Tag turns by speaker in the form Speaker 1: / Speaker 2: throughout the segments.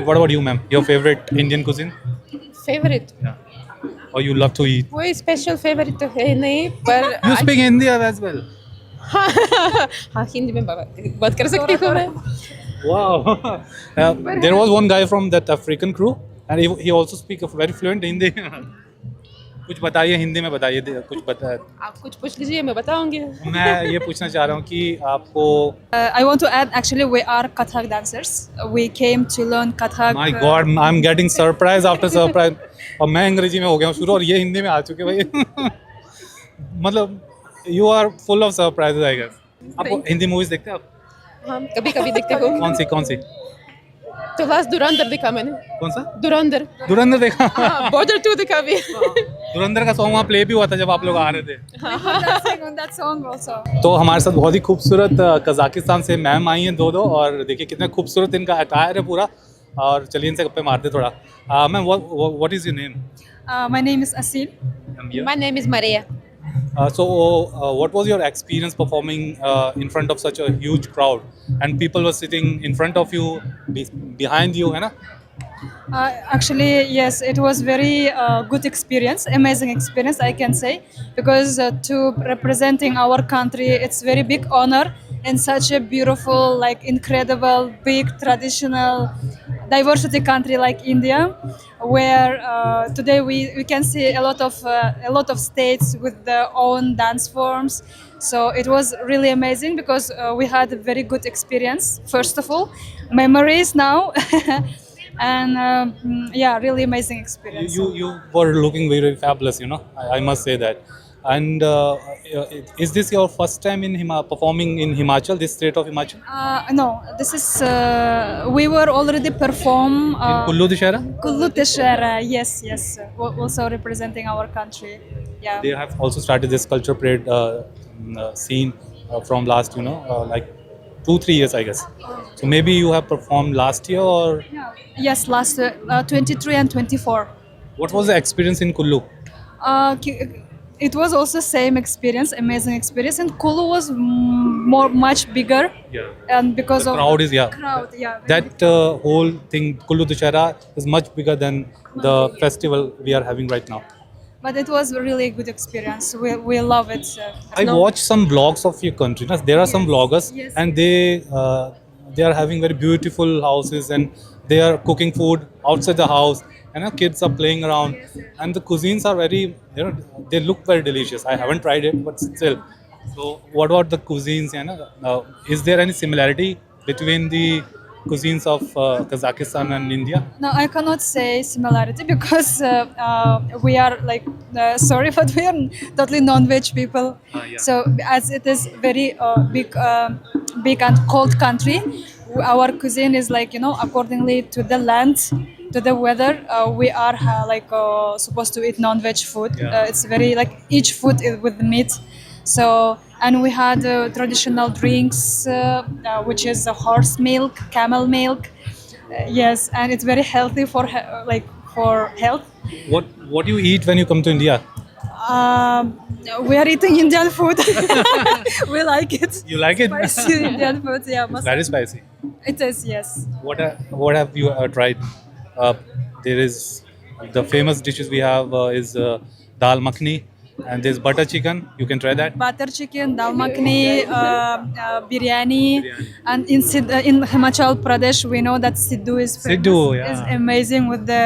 Speaker 1: What about you, ma'am? Your favorite Indian cuisine?
Speaker 2: Favourite
Speaker 1: Yeah. Or you love to eat?
Speaker 2: कोई special favourite तो है नहीं पर
Speaker 1: You speak Hindi as well.
Speaker 2: हाँ हिंदी में बात कर सकती हूँ मैं
Speaker 1: Wow. There was one guy from that African crew, and he also speak a very fluent Hindi. कुछ बताइए हिंदी में बताइए कुछ बता.
Speaker 2: आप कुछ पूछ लीजिए मैं बताऊंगी
Speaker 1: मैं ये पूछना चाह रहा हूँ कि आपको.
Speaker 3: I want to add, actually, we are Kathak dancers. We came to learn Kathak.
Speaker 1: My God, I'm getting surprise after surprise. और मैं अंग्रेजी में हो गया हूँ शुरू और ये हिंदी में आ चुके भाई. मतलब you are full of surprises, I guess. आप हिंदी मूवीज देखते हैं आप?
Speaker 2: हाँ कभी कभी देखते हो
Speaker 1: कौन सी?
Speaker 2: तो लास्ट धुरंधर देखा मैंने
Speaker 1: कौन सा?
Speaker 2: धुरंधर
Speaker 1: धुरंधर देखा.
Speaker 2: बॉर्डर 2 देखा भी
Speaker 1: धुरंधर का सॉन्ग वहाँ प्ले भी हुआ था जब आप लोग आ रहे थे.
Speaker 3: Dancing on that song also.
Speaker 1: तो हमारे साथ बहुत ही खूबसूरत कजाकिस्तान से मैम आई हैं दो और देखिए कितना खूबसूरत इनका अटायर है पूरा. और चलिए इनसे गप्पे मारते थोड़ा. Ma'am what is your name?
Speaker 3: My name is Asil.
Speaker 2: My name is Maria
Speaker 1: So what was your experience performing in front of such a huge crowd and people were sitting in front of you, behind you, है ना?
Speaker 3: Actually, yes, it was very good experience, amazing experience, I can say, because to representing our country, it's very big honor in such a beautiful, like incredible, big traditional diversity country like India, where today we can see a lot of states with their own dance forms. So it was really amazing because we had a very good experience. First of all, memories now. And yeah, really amazing experience.
Speaker 1: You were looking very fabulous, you know. I must say that. And is this your first time in performing in Himachal, this state of Himachal?
Speaker 3: No, this is we were already perform
Speaker 1: In Kullu Dashera?
Speaker 3: Kullu Dashera, yes, also representing our country. Yeah.
Speaker 1: They have also started this culture parade scene from last, like 2-3 years, I guess. So maybe you have performed last year or
Speaker 3: Yes, last 23 and 24.
Speaker 1: what was the experience in Kullu?
Speaker 3: It was also same experience, amazing experience, and Kulu was much bigger,
Speaker 1: Yeah.
Speaker 3: and because
Speaker 1: The
Speaker 3: of
Speaker 1: crowd is, yeah.
Speaker 3: crowd, yeah.
Speaker 1: That whole thing, Kullu Dashera, is much bigger than the festival we are having right now.
Speaker 3: But it was really a good experience. We love it.
Speaker 1: I watched some vlogs of your country. There are some vloggers,
Speaker 3: yes.
Speaker 1: and they are having very beautiful houses, and they are cooking food outside the house. And kids are playing around, and the cuisines are very, they look very delicious. I haven't tried it, but still. So, what about the cuisines? Is there any similarity between the cuisines of Kazakhstan and India?
Speaker 3: No, I cannot say similarity because we are like sorry, but we are totally non-veg people.
Speaker 1: Yeah.
Speaker 3: So as it is very big and cold country, our cuisine is like accordingly to the land, to the weather. We are supposed to eat non-veg food.
Speaker 1: Yeah.
Speaker 3: It's very like each food is with meat. So, and we had traditional drinks, which is horse milk, camel milk. Yes, and it's very healthy for for health.
Speaker 1: What do you eat when you come to India?
Speaker 3: We are eating Indian food. We like it.
Speaker 1: You like it?
Speaker 3: Spicy Indian food, yeah.
Speaker 1: Very spicy.
Speaker 3: It is, yes.
Speaker 1: What have you tried? There is the famous dishes we have is dal makhni, and there's butter chicken. You can try that.
Speaker 3: Butter chicken, dal makhni, biryani, and in Himachal Pradesh we know that Siddu is famous.
Speaker 1: Siddu, yeah.
Speaker 3: Is amazing with the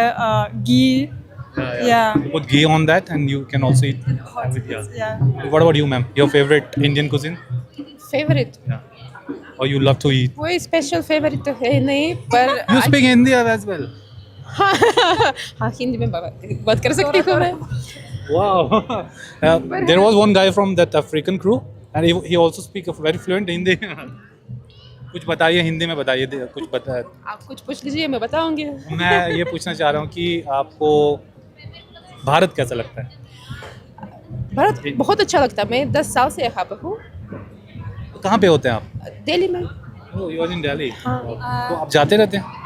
Speaker 3: ghee. Yeah.
Speaker 1: You put ghee on that, and you can also eat
Speaker 3: Hot.
Speaker 1: with
Speaker 3: Yeah.
Speaker 1: What about you, ma'am? Your favorite Indian cuisine?
Speaker 2: Favourite
Speaker 1: Yeah. Or you love to eat?
Speaker 2: कोई special favourite तो है नहीं पर
Speaker 1: You speak Hindi as well.
Speaker 2: हाँ हिंदी में बात कर सकती हूँ मैं
Speaker 1: Wow. There was one guy from that African crew, and he also speak a very fluent Hindi. कुछ बताइए हिंदी में बताइए कुछ बता.
Speaker 2: आप कुछ पूछ लीजिए मैं बताऊंगी
Speaker 1: मैं ये पूछना चाह रहा हूँ कि आपको भारत कैसा लगता है?
Speaker 2: भारत बहुत अच्छा लगता है मैं 10 साल से यहाँ पे हूँ
Speaker 1: कहाँ पे होते हैं आप?
Speaker 2: दिल्ली में
Speaker 1: यू आर इन दिल्ली.
Speaker 2: हाँ
Speaker 1: तो आप जाते रहते हैं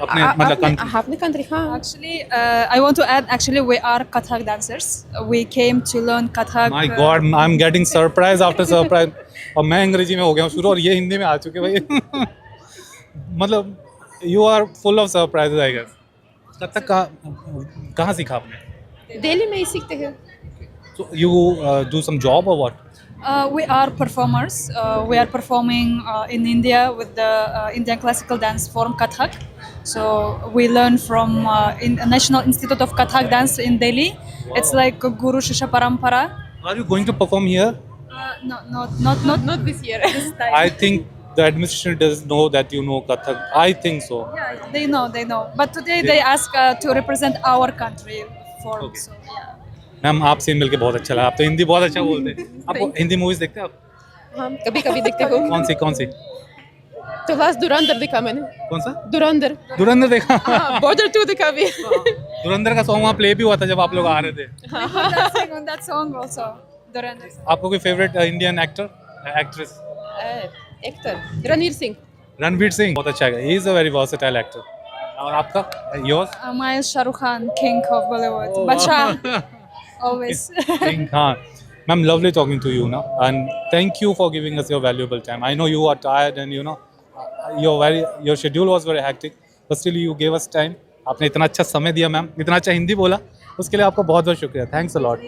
Speaker 1: अपने मतलब country?
Speaker 2: अपने कंट्री हाँ
Speaker 3: Actually, I want to add. Actually, we are Kathak dancers. We came to learn Kathak.
Speaker 1: My God, I'm getting surprise after surprise. और मैं अंग्रेजी में हो गया हूँ शुरू और ये हिंदी में आ चुके भाई. मतलब You are full of surprises, I guess. Kathak कहाँ सीखा आपने?
Speaker 2: दिल्ली में ही सीखते हैं.
Speaker 1: So you do some job or what?
Speaker 3: We are performers. We are performing in India with the Indian classical dance form Kathak. So we learn from in National Institute of Kathak Dance in Delhi. It's like a Guru Shishya Parampara.
Speaker 1: Are you going to perform here?
Speaker 3: No, not
Speaker 2: Not this year.
Speaker 3: this time.
Speaker 1: I think the administration does know that you know Kathak. I think so.
Speaker 3: Yeah, they know. But today they ask to represent our country for.
Speaker 1: Okay.
Speaker 3: So yeah.
Speaker 1: Ma'am आपसे मिलके बहुत अच्छा लगा. आप तो हिंदी बहुत अच्छा बोलते हैं. आप हिंदी मूवीज देखते हैं आप?
Speaker 2: हाँ, कभी कभी देखते हो.
Speaker 1: कौन सी?
Speaker 2: तो लास्ट धुरंधर देखा मैंने.
Speaker 1: कौन सा?
Speaker 2: धुरंधर.
Speaker 1: धुरंधर देखा?
Speaker 2: बॉर्डर 2 देखा भी.
Speaker 1: धुरंधर का सॉन्ग वहाँ प्ले भी हुआ था जब आप लोग आ रहे थे.
Speaker 3: Sing on that song also. Durandar.
Speaker 1: आपको कोई favourite Indian actor actress?
Speaker 2: Actor Ranveer Singh.
Speaker 1: Ranveer Singh बहुत अच्छा है. He is a very versatile actor. और आपका? Yours?
Speaker 3: Mine is Shah Rukh Khan, king of Bollywood. Bacha, always.
Speaker 1: King Khan. Ma'am, lovely talking to you now, and thank you for giving us your valuable time. I know you are tired, and your schedule was very hectic, but still you gave us time. आपने इतना अच्छा समय दिया ma'am, इतना अच्छा हिंदी बोला, उसके लिए आपका बहुत बहुत शुक्रिया. Thanks a lot.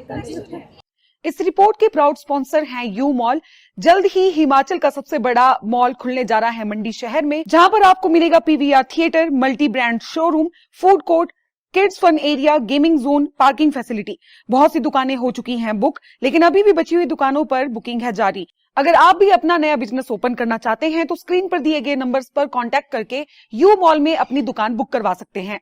Speaker 4: इस रिपोर्ट के प्राउड स्पॉन्सर हैं यू मॉल. जल्द ही हिमाचल का सबसे बड़ा मॉल खुलने जा रहा है मंडी शहर में, जहां पर आपको मिलेगा PVR theatre, multi brand showroom, food court, kids fun area, gaming zone, parking facility. बहुत सी दुकानें हो चुकी हैं बुक, लेकिन अभी भी बची हुई दुकानों पर बुकिंग है जारी. अगर आप भी अपना नया बिजनेस ओपन करना चाहते हैं तो स्क्रीन पर दिए गए नंबर्स पर कांटेक्ट करके यू मॉल में अपनी दुकान बुक करवा सकते हैं.